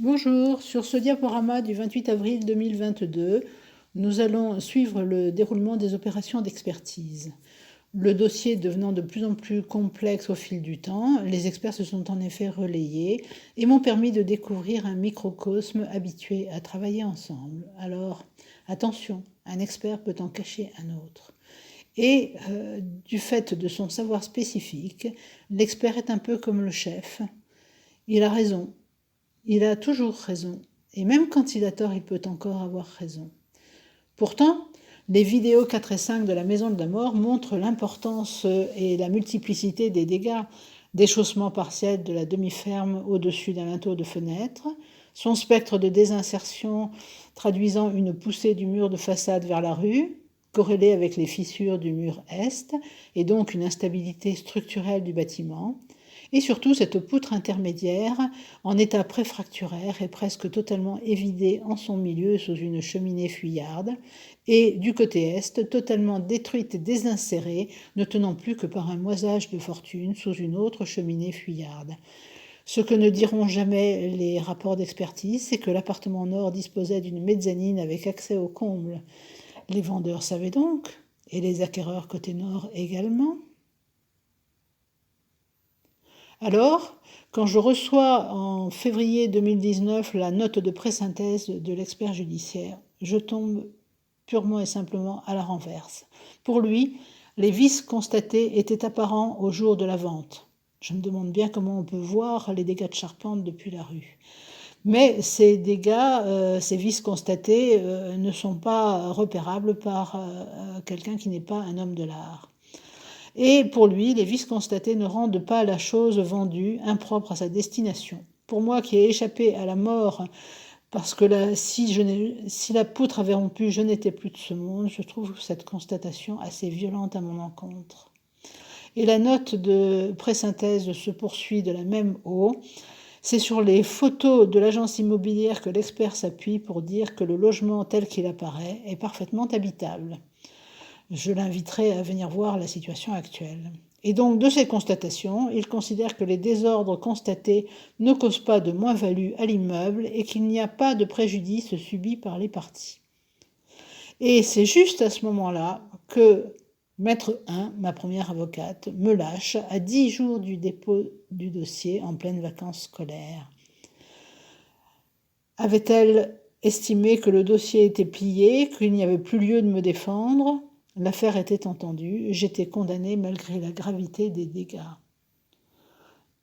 Bonjour, sur ce diaporama du 28 avril 2022, nous allons suivre le déroulement des opérations d'expertise. Le dossier devenant de plus en plus complexe au fil du temps, les experts se sont en effet relayés et m'ont permis de découvrir un microcosme habitué à travailler ensemble. Alors, attention, un expert peut en cacher un autre. Et du fait de son savoir spécifique, l'expert est un peu comme le chef. Il a raison. Il a toujours raison. Et même quand il a tort, il peut encore avoir raison. Pourtant, les vidéos 4 et 5 de la Maison de la Mort montrent l'importance et la multiplicité des dégâts. Déchaussement partiel de la demi-ferme au-dessus d'un linteau de fenêtre, son spectre de désinsertion traduisant une poussée du mur de façade vers la rue, corrélée avec les fissures du mur est, et donc une instabilité structurelle du bâtiment, et surtout cette poutre intermédiaire en état préfracturaire et presque totalement évidée en son milieu sous une cheminée fuyarde, et du côté est, totalement détruite et désinsérée, ne tenant plus que par un moisage de fortune sous une autre cheminée fuyarde. Ce que ne diront jamais les rapports d'expertise, c'est que l'appartement nord disposait d'une mezzanine avec accès au comble. Les vendeurs savaient donc, et les acquéreurs côté nord également. Alors, quand je reçois en février 2019 la note de présynthèse de l'expert judiciaire, je tombe purement et simplement à la renverse. Pour lui, les vices constatés étaient apparents au jour de la vente. Je me demande bien comment on peut voir les dégâts de charpente depuis la rue. Mais ces dégâts, ces vices constatés ne sont pas repérables par quelqu'un qui n'est pas un homme de l'art. Et pour lui, les vices constatés ne rendent pas la chose vendue impropre à sa destination. Pour moi qui ai échappé à la mort parce que si la poutre avait rompu, je n'étais plus de ce monde, je trouve cette constatation assez violente à mon encontre. Et la note de présynthèse se poursuit de la même eau. C'est sur les photos de l'agence immobilière que l'expert s'appuie pour dire que le logement tel qu'il apparaît est parfaitement habitable. Je l'inviterai à venir voir la situation actuelle. Et donc, de ces constatations, il considère que les désordres constatés ne causent pas de moins-value à l'immeuble et qu'il n'y a pas de préjudice subi par les parties. Et c'est juste à ce moment-là que Maître 1, ma première avocate, me lâche à 10 jours du dépôt du dossier en pleine vacances scolaires. Avait-elle estimé que le dossier était plié, qu'il n'y avait plus lieu de me défendre ? L'affaire était entendue, j'étais condamnée malgré la gravité des dégâts.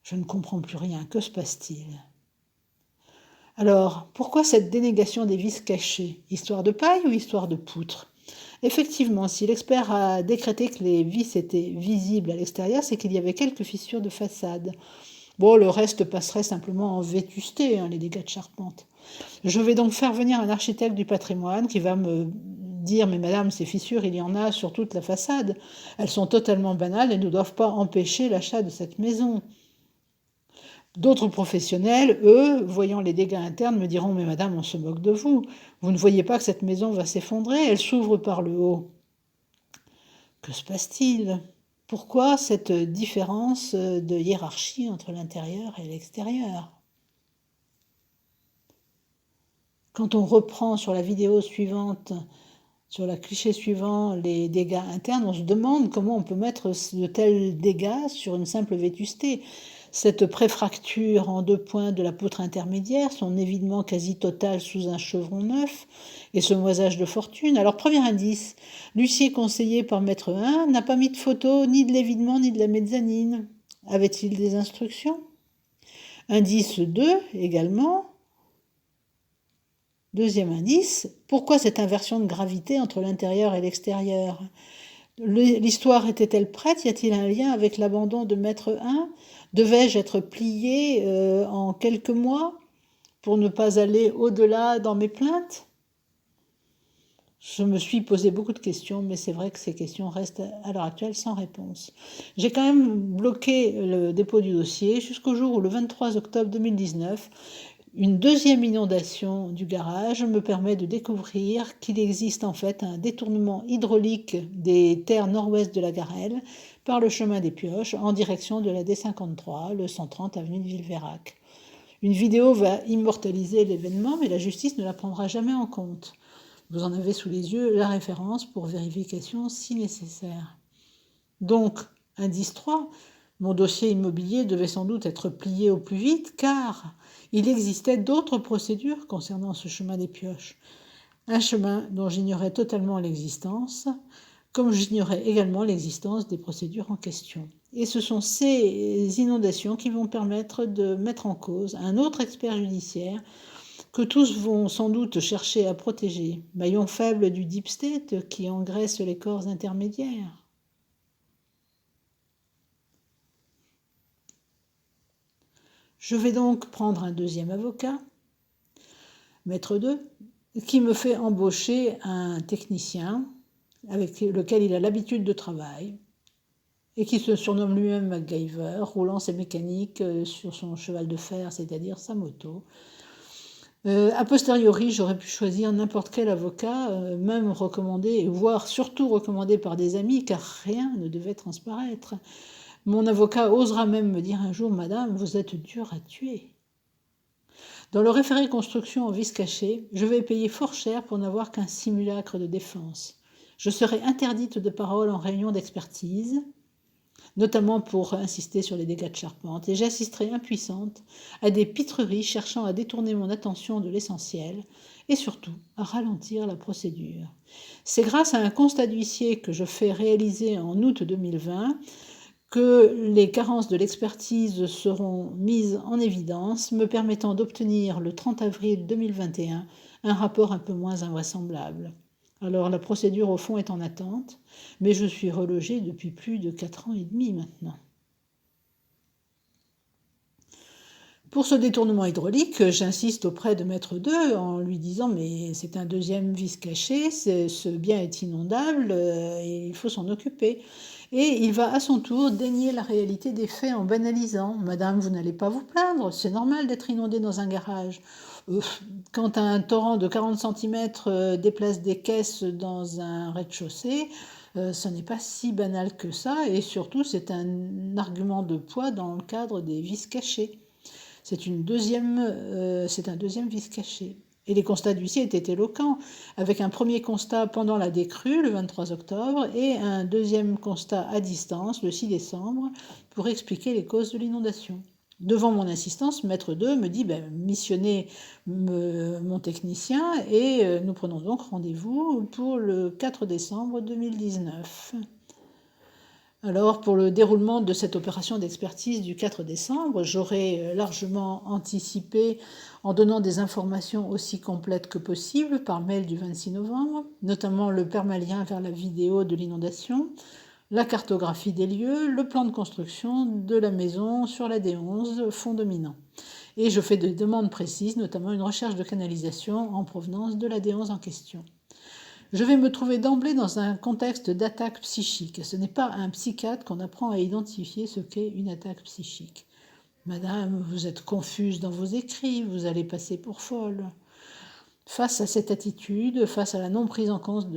Je ne comprends plus rien, que se passe-t-il ? Alors, pourquoi cette dénégation des vices cachés ? Histoire de paille ou histoire de poutre ? Effectivement, si l'expert a décrété que les vis étaient visibles à l'extérieur, c'est qu'il y avait quelques fissures de façade. Bon, le reste passerait simplement en vétusté, les dégâts de charpente. Je vais donc faire venir un architecte du patrimoine qui va me dire « Mais madame, ces fissures, il y en a sur toute la façade. Elles sont totalement banales et ne doivent pas empêcher l'achat de cette maison. » D'autres professionnels, eux, voyant les dégâts internes, me diront « Mais madame, on se moque de vous. Vous ne voyez pas que cette maison va s'effondrer, elle s'ouvre par le haut. » Que se passe-t-il ? Pourquoi cette différence de hiérarchie entre l'intérieur et l'extérieur ? Quand on reprend sur la vidéo suivante, sur la cliché suivant, les dégâts internes, on se demande comment on peut mettre de tels dégâts sur une simple vétusté. Cette préfracture en 2 points de la poutre intermédiaire, son évidement quasi total sous un chevron neuf, et ce moisage de fortune. Alors, premier indice, l'huissier conseillé par Maître 1 n'a pas mis de photo ni de l'évidement ni de la mezzanine. Avait-il des instructions ? Indice 2 également. Deuxième indice, pourquoi cette inversion de gravité entre l'intérieur et l'extérieur ? L'histoire était-elle prête ? Y a-t-il un lien avec l'abandon de Maître 1 ? Devais-je être pliée en quelques mois pour ne pas aller au-delà dans mes plaintes ? Je me suis posé beaucoup de questions, mais c'est vrai que ces questions restent à l'heure actuelle sans réponse. J'ai quand même bloqué le dépôt du dossier jusqu'au jour où, le 23 octobre 2019, une deuxième inondation du garage me permet de découvrir qu'il existe en fait un détournement hydraulique des terres nord-ouest de la Garenne par le chemin des Pioches en direction de la D53, le 130 avenue de Villeveyrac. Une vidéo va immortaliser l'événement, mais la justice ne la prendra jamais en compte. Vous en avez sous les yeux la référence pour vérification si nécessaire. Donc, indice 3, mon dossier immobilier devait sans doute être plié au plus vite car il existait d'autres procédures concernant ce chemin des pioches. Un chemin dont j'ignorais totalement l'existence, comme j'ignorais également l'existence des procédures en question. Et ce sont ces inondations qui vont permettre de mettre en cause un autre expert judiciaire que tous vont sans doute chercher à protéger, maillon faible du deep state qui engraisse les corps intermédiaires. Je vais donc prendre un deuxième avocat, maître 2, qui me fait embaucher un technicien avec lequel il a l'habitude de travail et qui se surnomme lui-même MacGyver, roulant ses mécaniques sur son cheval de fer, c'est-à-dire sa moto. A posteriori, j'aurais pu choisir n'importe quel avocat, même recommandé, voire surtout recommandé par des amis, car rien ne devait transparaître. Mon avocat osera même me dire un jour « Madame, vous êtes dure à tuer ». Dans le référé construction en vice caché, je vais payer fort cher pour n'avoir qu'un simulacre de défense. Je serai interdite de parole en réunion d'expertise, notamment pour insister sur les dégâts de charpente, et j'assisterai impuissante à des pitreries cherchant à détourner mon attention de l'essentiel et surtout à ralentir la procédure. C'est grâce à un constat d'huissier que je fais réaliser en août 2020 que les carences de l'expertise seront mises en évidence, me permettant d'obtenir le 30 avril 2021 un rapport un peu moins invraisemblable. Alors la procédure au fond est en attente, mais je suis relogée depuis plus de 4 ans et demi maintenant. Pour ce détournement hydraulique, j'insiste auprès de maître 2 en lui disant « mais c'est un deuxième vice caché, ce bien est inondable et il faut s'en occuper ». Et il va à son tour dénier la réalité des faits en banalisant « Madame, vous n'allez pas vous plaindre, c'est normal d'être inondé dans un garage ». Quand un torrent de 40 cm déplace des caisses dans un rez-de-chaussée, ce n'est pas si banal que ça, et surtout c'est un argument de poids dans le cadre des vices cachés. C'est un deuxième vice caché. Et les constats d'huissier étaient éloquents, avec un premier constat pendant la décrue, le 23 octobre, et un deuxième constat à distance, le 6 décembre, pour expliquer les causes de l'inondation. Devant mon insistance, maître 2 me dit missionnez mon technicien et nous prenons donc rendez-vous pour le 4 décembre 2019. Alors, pour le déroulement de cette opération d'expertise du 4 décembre, j'aurais largement anticipé en donnant des informations aussi complètes que possible par mail du 26 novembre, notamment le permalien vers la vidéo de l'inondation, la cartographie des lieux, le plan de construction de la maison sur la D11, fond dominant. Et je fais des demandes précises, notamment une recherche de canalisation en provenance de la D11 en question. Je vais me trouver d'emblée dans un contexte d'attaque psychique. Ce n'est pas à un psychiatre qu'on apprend à identifier ce qu'est une attaque psychique. Madame, vous êtes confuse dans vos écrits, vous allez passer pour folle. Face à cette attitude, face à la non prise en compte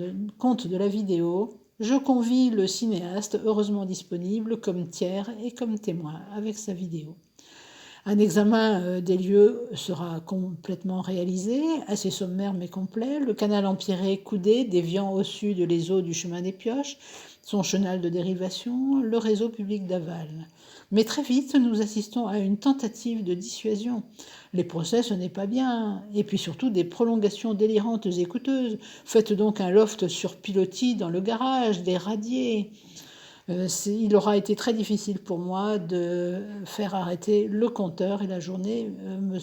de la vidéo, je convie le cinéaste, heureusement disponible, comme tiers et comme témoin avec sa vidéo. Un examen des lieux sera complètement réalisé, assez sommaire mais complet. Le canal empierré coudé, déviant au sud les eaux du chemin des Pioches, son chenal de dérivation, le réseau public d'aval. Mais très vite, nous assistons à une tentative de dissuasion. Les procès, ce n'est pas bien. Et puis surtout des prolongations délirantes et coûteuses. Faites donc un loft sur pilotis dans le garage, des radiers. Il aura été très difficile pour moi de faire arrêter le compteur et la journée me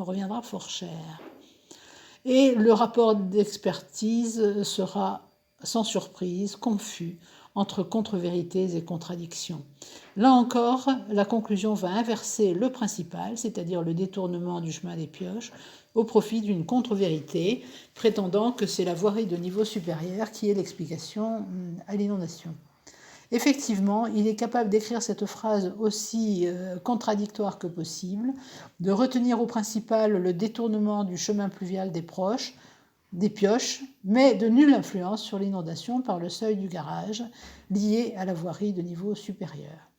reviendra fort cher. Et le rapport d'expertise sera sans surprise, confus, entre contre-vérités et contradictions. Là encore, la conclusion va inverser le principal, c'est-à-dire le détournement du chemin des Pioches, au profit d'une contre-vérité, prétendant que c'est la voirie de niveau supérieur qui est l'explication à l'inondation. Effectivement, il est capable d'écrire cette phrase aussi contradictoire que possible, de retenir au principal le détournement du chemin pluvial des Pioches, mais de nulle influence sur l'inondation par le seuil du garage, lié à la voirie de niveau supérieur.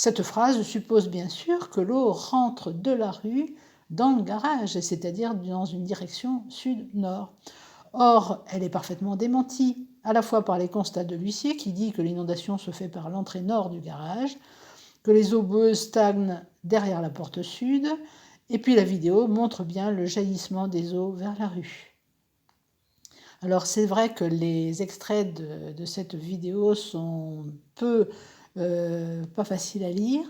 Cette phrase suppose bien sûr que l'eau rentre de la rue dans le garage, c'est-à-dire dans une direction sud-nord. Or, elle est parfaitement démentie, à la fois par les constats de l'huissier qui dit que l'inondation se fait par l'entrée nord du garage, que les eaux boueuses stagnent derrière la porte sud, et puis la vidéo montre bien le jaillissement des eaux vers la rue. Alors c'est vrai que les extraits de cette vidéo sont pas faciles à lire.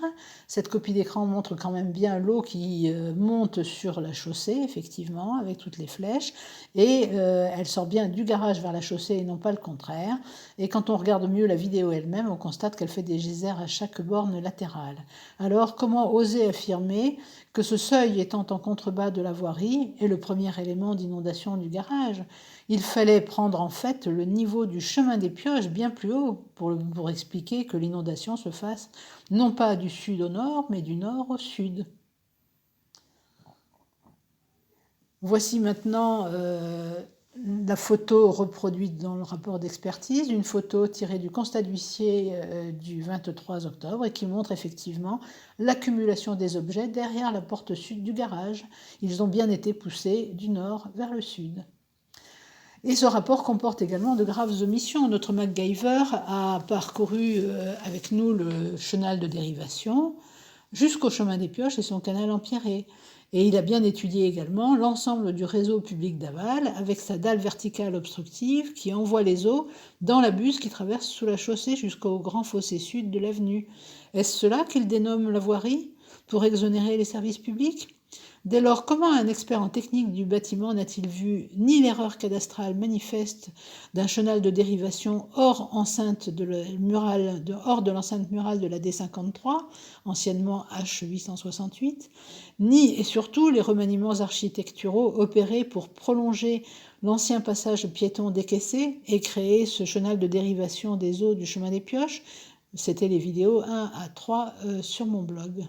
Cette copie d'écran montre quand même bien l'eau qui monte sur la chaussée, effectivement, avec toutes les flèches, et elle sort bien du garage vers la chaussée et non pas le contraire. Et quand on regarde mieux la vidéo elle-même, on constate qu'elle fait des geysers à chaque borne latérale. Alors comment oser affirmer que ce seuil étant en contrebas de la voirie est le premier élément d'inondation du garage? Il fallait prendre en fait le niveau du chemin des Pioches bien plus haut pour expliquer que l'inondation se fasse non pas du sud au nord, mais du nord au sud. Voici maintenant la photo reproduite dans le rapport d'expertise, une photo tirée du constat d'huissier du 23 octobre et qui montre effectivement l'accumulation des objets derrière la porte sud du garage. Ils ont bien été poussés du nord vers le sud. Et ce rapport comporte également de graves omissions. Notre MacGyver a parcouru avec nous le chenal de dérivation jusqu'au chemin des Pioches et son canal empierré. Et il a bien étudié également l'ensemble du réseau public d'aval avec sa dalle verticale obstructive qui envoie les eaux dans la buse qui traverse sous la chaussée jusqu'au grand fossé sud de l'avenue. Est-ce cela qu'il dénomme la voirie pour exonérer les services publics ? Dès lors, comment un expert en technique du bâtiment n'a-t-il vu ni l'erreur cadastrale manifeste d'un chenal de dérivation hors de l'enceinte murale de la D53, anciennement H868, ni et surtout les remaniements architecturaux opérés pour prolonger l'ancien passage piéton décaissé et créer ce chenal de dérivation des eaux du chemin des Pioches? C'était les vidéos 1 à 3 sur mon blog.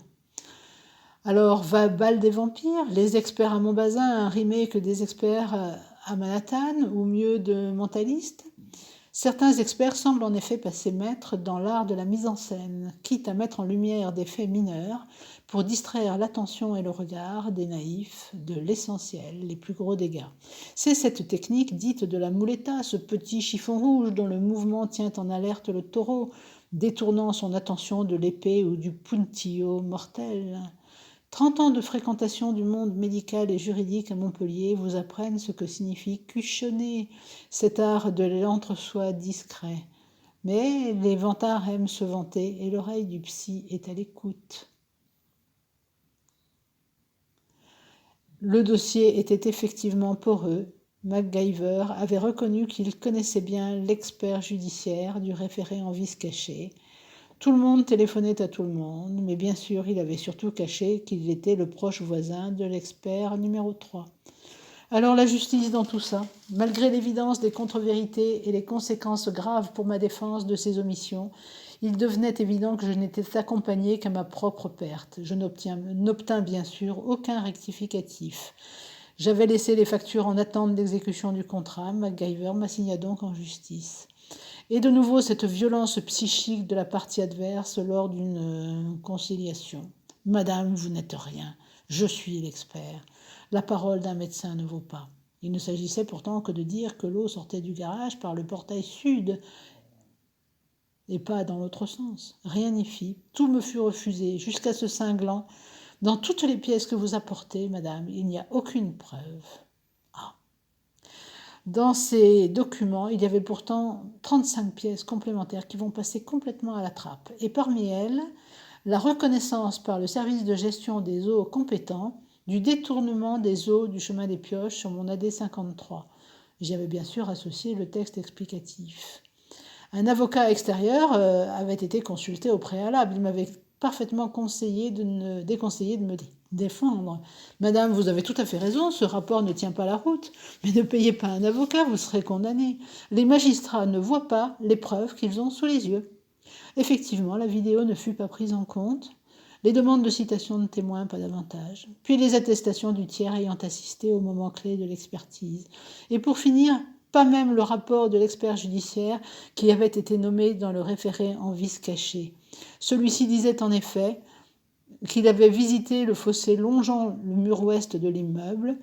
Alors, va bal des vampires, les experts à Montbazin, un remake des experts à Manhattan, ou mieux de mentalistes? Certains experts semblent en effet passer maîtres dans l'art de la mise en scène, quitte à mettre en lumière des faits mineurs pour distraire l'attention et le regard des naïfs de l'essentiel, les plus gros dégâts. C'est cette technique dite de la muleta, ce petit chiffon rouge dont le mouvement tient en alerte le taureau, détournant son attention de l'épée ou du puntillo mortel. 30 ans de fréquentation du monde médical et juridique à Montpellier vous apprennent ce que signifie cuchonner, cet art de l'entre-soi discret. Mais les vantards aiment se vanter et l'oreille du psy est à l'écoute. Le dossier était effectivement poreux. MacGyver avait reconnu qu'il connaissait bien l'expert judiciaire du référé en vice caché. Tout le monde téléphonait à tout le monde, mais bien sûr, il avait surtout caché qu'il était le proche voisin de l'expert numéro 3. Alors la justice dans tout ça, malgré l'évidence des contre-vérités et les conséquences graves pour ma défense de ces omissions, il devenait évident que je n'étais accompagné qu'à ma propre perte. Je n'obtins bien sûr aucun rectificatif. J'avais laissé les factures en attente d'exécution du contrat. MacGyver m'assigna donc en justice. Et de nouveau, cette violence psychique de la partie adverse lors d'une conciliation. Madame, vous n'êtes rien. Je suis l'expert. La parole d'un médecin ne vaut pas. Il ne s'agissait pourtant que de dire que l'eau sortait du garage par le portail sud et pas dans l'autre sens. Rien n'y fit. Tout me fut refusé, jusqu'à ce cinglant. Dans toutes les pièces que vous apportez, madame, il n'y a aucune preuve. Dans ces documents, il y avait pourtant 35 pièces complémentaires qui vont passer complètement à la trappe. Et parmi elles, la reconnaissance par le service de gestion des eaux compétent du détournement des eaux du chemin des Pioches sur mon AD 53. J'y avais bien sûr associé le texte explicatif. Un avocat extérieur avait été consulté au préalable. Il m'avait parfaitement déconseillé de me défendre. Madame, vous avez tout à fait raison, ce rapport ne tient pas la route, mais ne payez pas un avocat, vous serez condamné. Les magistrats ne voient pas les preuves qu'ils ont sous les yeux. Effectivement, la vidéo ne fut pas prise en compte, les demandes de citation de témoins pas davantage, puis les attestations du tiers ayant assisté au moment clé de l'expertise. Et pour finir, pas même le rapport de l'expert judiciaire qui avait été nommé dans le référé en vice caché. Celui-ci disait en effet qu'il avait visité le fossé longeant le mur ouest de l'immeuble,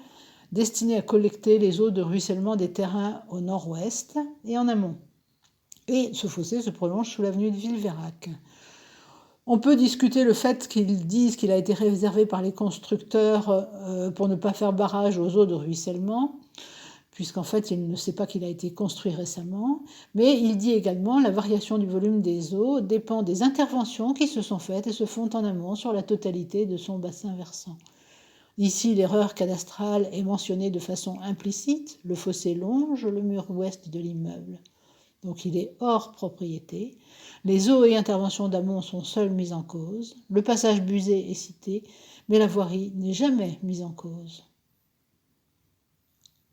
destiné à collecter les eaux de ruissellement des terrains au nord-ouest et en amont. Et ce fossé se prolonge sous l'avenue de Villeveyrac. On peut discuter le fait qu'ils disent qu'il a été réservé par les constructeurs pour ne pas faire barrage aux eaux de ruissellement, puisqu'en fait il ne sait pas qu'il a été construit récemment, mais il dit également la variation du volume des eaux dépend des interventions qui se sont faites et se font en amont sur la totalité de son bassin versant. Ici, l'erreur cadastrale est mentionnée de façon implicite, le fossé longe le mur ouest de l'immeuble. Donc il est hors propriété. Les eaux et interventions d'amont sont seules mises en cause. Le passage busé est cité, mais la voirie n'est jamais mise en cause.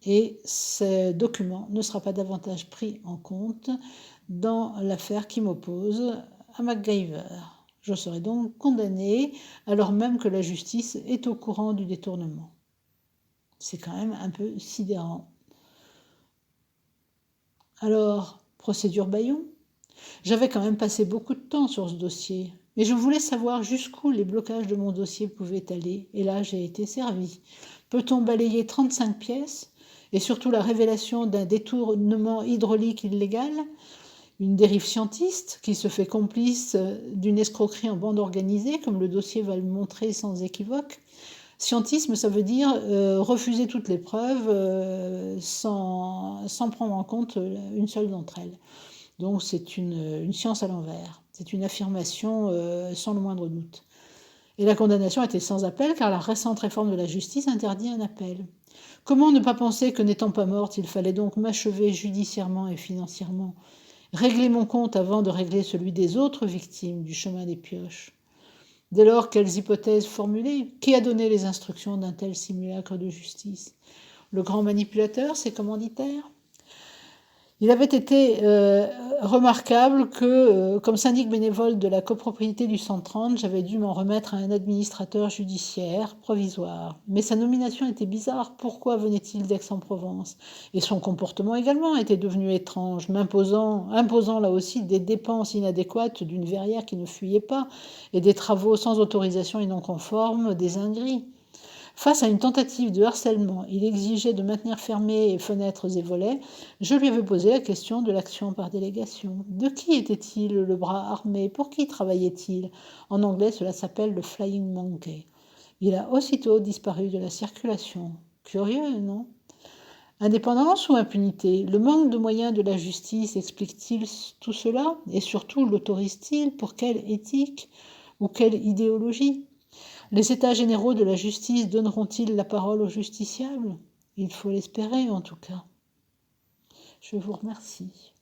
Et ce document ne sera pas davantage pris en compte dans l'affaire qui m'oppose à MacGyver. Je serai donc condamné alors même que la justice est au courant du détournement. C'est quand même un peu sidérant. Alors, procédure Bayon. J'avais quand même passé beaucoup de temps sur ce dossier, mais je voulais savoir jusqu'où les blocages de mon dossier pouvaient aller, et là j'ai été servi. Peut-on balayer 35 pièces, et surtout la révélation d'un détournement hydraulique illégal, une dérive scientiste qui se fait complice d'une escroquerie en bande organisée, comme le dossier va le montrer sans équivoque. Scientisme, ça veut dire refuser toutes les preuves sans prendre en compte une seule d'entre elles. Donc c'est une science à l'envers. C'est une affirmation sans le moindre doute. Et la condamnation était sans appel car la récente réforme de la justice interdit un appel. Comment ne pas penser que n'étant pas morte, il fallait donc m'achever judiciairement et financièrement, régler mon compte avant de régler celui des autres victimes du chemin des pioches. Dès lors, quelles hypothèses formuler? Qui a donné les instructions d'un tel simulacre de justice? Le grand manipulateur, ses commanditaires? Il avait été remarquable que, comme syndic bénévole de la copropriété du 130, j'avais dû m'en remettre à un administrateur judiciaire provisoire. Mais sa nomination était bizarre. Pourquoi venait-il d'Aix-en-Provence? Et son comportement également était devenu étrange, imposant là aussi des dépenses inadéquates d'une verrière qui ne fuyait pas et des travaux sans autorisation et non conformes des ingris. Face à une tentative de harcèlement, il exigeait de maintenir fermés fenêtres et volets. Je lui avais posé la question de l'action par délégation. De qui était-il le bras armé? Pour qui travaillait-il? En anglais, cela s'appelle le flying monkey. Il a aussitôt disparu de la circulation. Curieux, non? Indépendance ou impunité? Le manque de moyens de la justice explique-t-il tout cela? Et surtout, l'autorise-t-il? Pour quelle éthique ou quelle idéologie? Les états généraux de la justice donneront-ils la parole aux justiciables? Il faut l'espérer en tout cas. Je vous remercie.